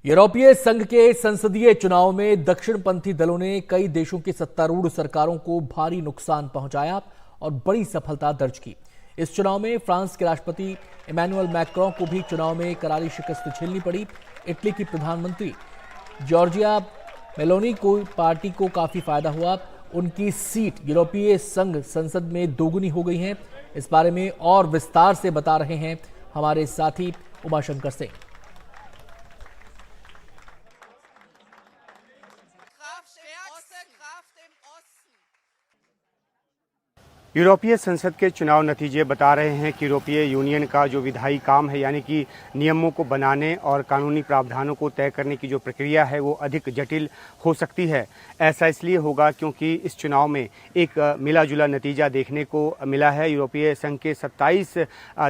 यूरोपीय संघ के संसदीय चुनाव में दक्षिणपंथी दलों ने कई देशों की सत्तारूढ़ सरकारों को भारी नुकसान पहुंचाया और बड़ी सफलता दर्ज की। इस चुनाव में फ्रांस के राष्ट्रपति इमैनुअल मैक्रों को भी चुनाव में करारी शिकस्त झेलनी पड़ी। इटली की प्रधानमंत्री जॉर्जिया मेलोनी को पार्टी को काफी फायदा हुआ। उनकी सीट यूरोपीय संघ संसद में दोगुनी हो गई है। इस बारे में और विस्तार से बता रहे हैं हमारे साथी उमाशंकर सिंह। यूरोपीय संसद के चुनाव नतीजे बता रहे हैं कि यूरोपीय यूनियन का जो विधायी काम है, यानी कि नियमों को बनाने और कानूनी प्रावधानों को तय करने की जो प्रक्रिया है वो अधिक जटिल हो सकती है। ऐसा इसलिए होगा क्योंकि इस चुनाव में एक मिला जुला नतीजा देखने को मिला है। यूरोपीय संघ के 27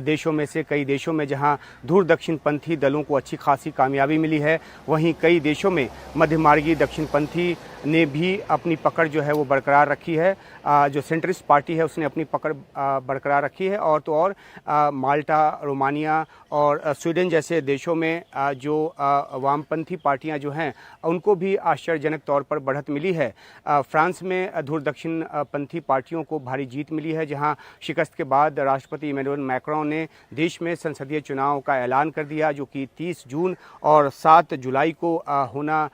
देशों में से कई देशों में जहां दूर दक्षिणपंथी दलों को अच्छी खासी कामयाबी मिली है, वहीं कई देशों में मध्यमार्गी दक्षिणपंथी ने भी अपनी पकड़ जो है वो बरकरार रखी है। जो सेंट्रिस्ट पार्टी है उसने अपनी पकड़ बरकरार रखी है। और तो और माल्टा, रोमानिया और स्वीडन जैसे देशों में जो वामपंथी पार्टियां जो हैं उनको भी आश्चर्यजनक तौर पर बढ़त मिली है। फ्रांस में दूर दक्षिणपंथी पार्टियों को भारी जीत मिली है, जहां शिकस्त के बाद राष्ट्रपति इमैनुअल मैक्रों ने देश में संसदीय चुनाव का ऐलान कर दिया, जो कि 30 जून और 7 जुलाई को होना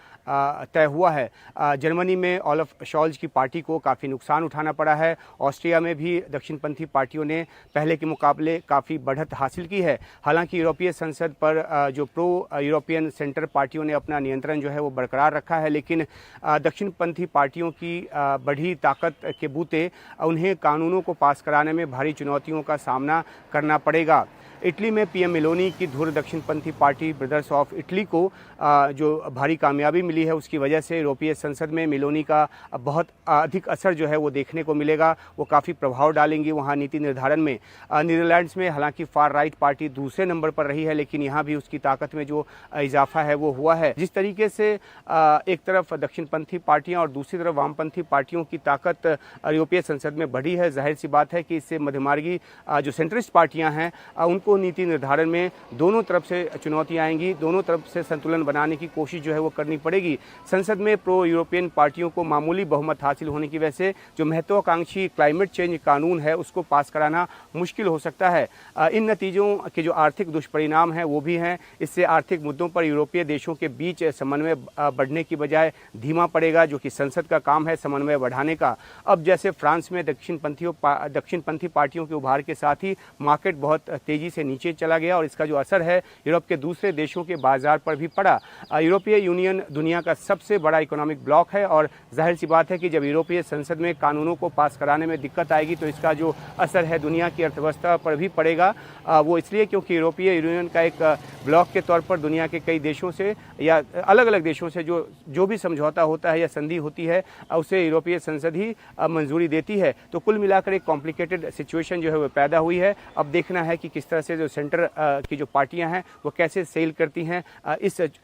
तय हुआ है। जर्मनी में ओलाफ शॉल्ज की पार्टी को काफ़ी नुकसान उठाना पड़ा है। ऑस्ट्रिया में भी दक्षिणपंथी पार्टियों ने पहले के मुकाबले काफ़ी बढ़त हासिल की है। हालांकि यूरोपीय संसद पर जो प्रो यूरोपियन सेंटर पार्टियों ने अपना नियंत्रण जो है वो बरकरार रखा है, लेकिन दक्षिणपंथी पार्टियों की बढ़ी ताकत के बूते उन्हें कानूनों को पास कराने में भारी चुनौतियों का सामना करना पड़ेगा। इटली में पीएम मेलोनी की धुर दक्षिणपंथी पार्टी ब्रदर्स ऑफ इटली को जो भारी कामयाबी मिली है, उसकी वजह से यूरोपीय संसद में मेलोनी का बहुत अधिक असर जो है वो देखने को मिलेगा। वो काफ़ी प्रभाव डालेंगी वहाँ नीति निर्धारण में। नीदरलैंड्स में हालांकि फार राइट पार्टी दूसरे नंबर पर रही है, लेकिन यहाँ भी उसकी ताकत में जो इजाफा है वो हुआ है। जिस तरीके से एक तरफ दक्षिणपंथी पार्टियाँ और दूसरी तरफ वामपंथी पार्टियों की ताकत यूरोपीय संसद में बढ़ी है, जाहिर सी बात है कि इससे मध्यमार्गी जो सेंट्रिस्ट पार्टियाँ हैं उनको नीति निर्धारण में दोनों तरफ से चुनौतियां आएंगी। दोनों तरफ से संतुलन बनाने की कोशिश जो है वो करनी पड़ेगी। संसद में प्रो यूरोपियन पार्टियों को मामूली बहुमत हासिल होने की वजह से जो महत्वाकांक्षी क्लाइमेट चेंज कानून है उसको पास कराना मुश्किल हो सकता है। इन नतीजों के जो आर्थिक दुष्परिणाम हैं वो भी हैं। इससे आर्थिक मुद्दों पर यूरोपीय देशों के बीच समन्वय बढ़ने की बजाय धीमा पड़ेगा, जो कि संसद का काम है समन्वय बढ़ाने का। अब जैसे फ्रांस में दक्षिणपंथी पार्टियों के उभार के साथ ही मार्केट बहुत तेजी से नीचे चला गया और इसका जो असर है यूरोप के दूसरे देशों के बाजार पर भी पड़ा। यूरोपीय यूनियन दुनिया का सबसे बड़ा इकोनॉमिक ब्लॉक है और जाहिर सी बात है कि जब यूरोपीय संसद में कानूनों को पास कराने में दिक्कत आएगी तो इसका जो असर है दुनिया की अर्थव्यवस्था पर भी पड़ेगा। वो इसलिए क्योंकि यूरोपीय यूनियन का एक ब्लॉक के तौर पर दुनिया के कई देशों से या अलग अलग देशों से जो भी समझौता होता है या संधि होती है उसे यूरोपीय संसद ही मंजूरी देती है। तो कुल मिलाकर एक कॉम्प्लिकेटेड सिचुएशन जो है वो पैदा हुई है। अब देखना है कि किस तरह से जो सेंटर की जो पार्टियां हैं वो कैसे सेल करती हैं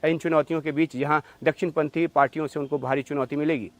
इन चुनौतियों के बीच, जहां दक्षिणपंथी पार्टियों से उनको भारी चुनौती मिलेगी।